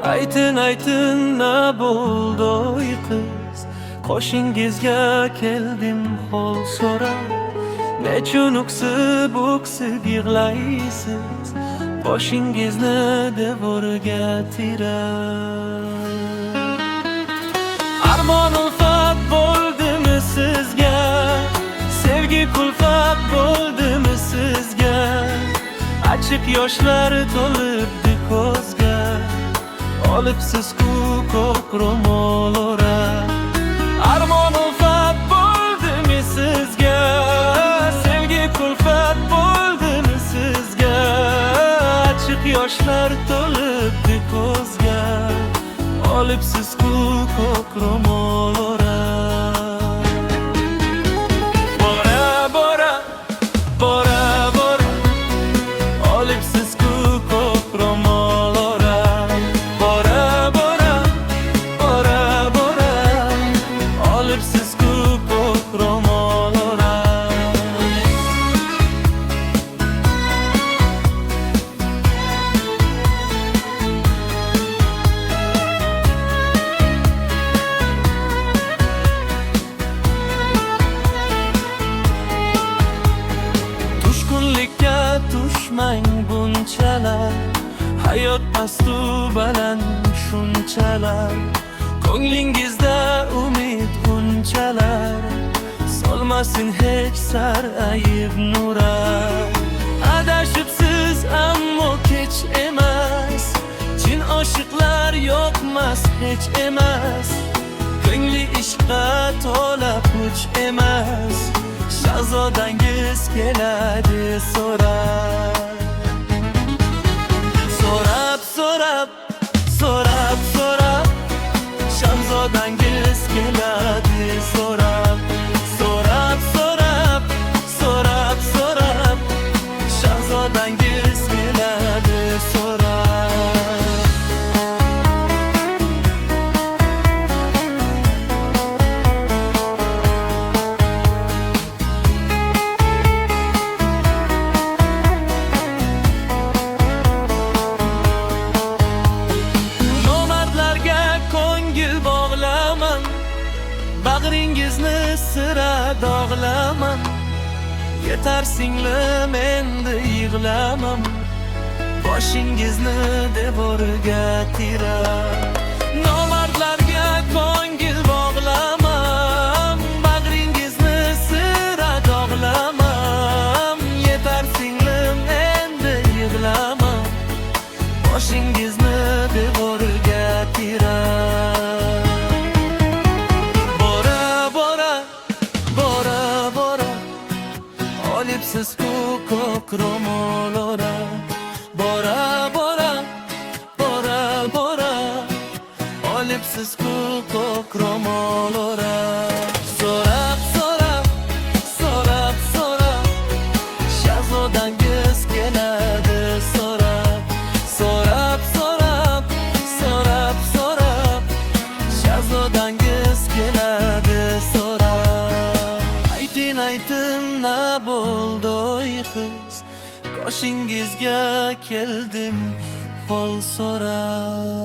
Aytin aytin na bo'ldi qiz, qo'shingizga keldim hol so'rab. Nechun o'ksib o'ksib yig'laysiz, boshingizni devorga tirab. Armon ulfat bo'ldimi sizga, sevgi kulfat bo'ldimi sizga? Açık yoshlar to'libdi ko'zga, olibsiz-ku ko'k ro'molora. Armon ulfat bo'ldimi sizga, sevgi kulfat bo'ldimi sizga? Açık yoshlar to'libdi ko'zga, olibsiz-ku ko'k ro'molora. Bora bora bora bora, olibsiz-ku ko'k ro'molora. Bora bora bora bora, olibsiz-ku ko'k ro'molora. Tushkunlikka tushmang bunchalar, hayot pastu baland shunchalar. Ko'nglingizda umid g'unchalar, solmasin hech sar ayib nurar. Adashibsiz ammo kech emas, chin oshiqlar yo'qmas hech emas. Ko'ngli ishqqa to'la puch emas, shahzodangiz keladi so'rab. So'rab so'rab so'rab so'rab, shahzodangiz keladi so'rab. So'rab so'rab so'rab so'rab, shahzodangiz keladi so'rab. Nomardlarga ko'ngil bog'laman, bag'ringizni sira dog'laman. Yetar singlim endi yig'laman, boshingizni devorga tirab. Nomardlarga ko'ngil bog'laman, bag'ringizni sira dog'laman. Yetar singlim endi yig'laman, boshingizni devorga tirab. Bora bora bora bora, olibsiz-ku ko'k ro'molora. Bora bora bora bora, olibsiz-ku ko'k ro'molora. So'rab so'rab so'rab so'rab, shahzodangiz keladi so'rab. So'rab so'rab so'rab so'rab, shahzodangiz keladi so'rab. Aytin aytin na bo'ldi qiz, qo'shingizga keldim hol so'rab.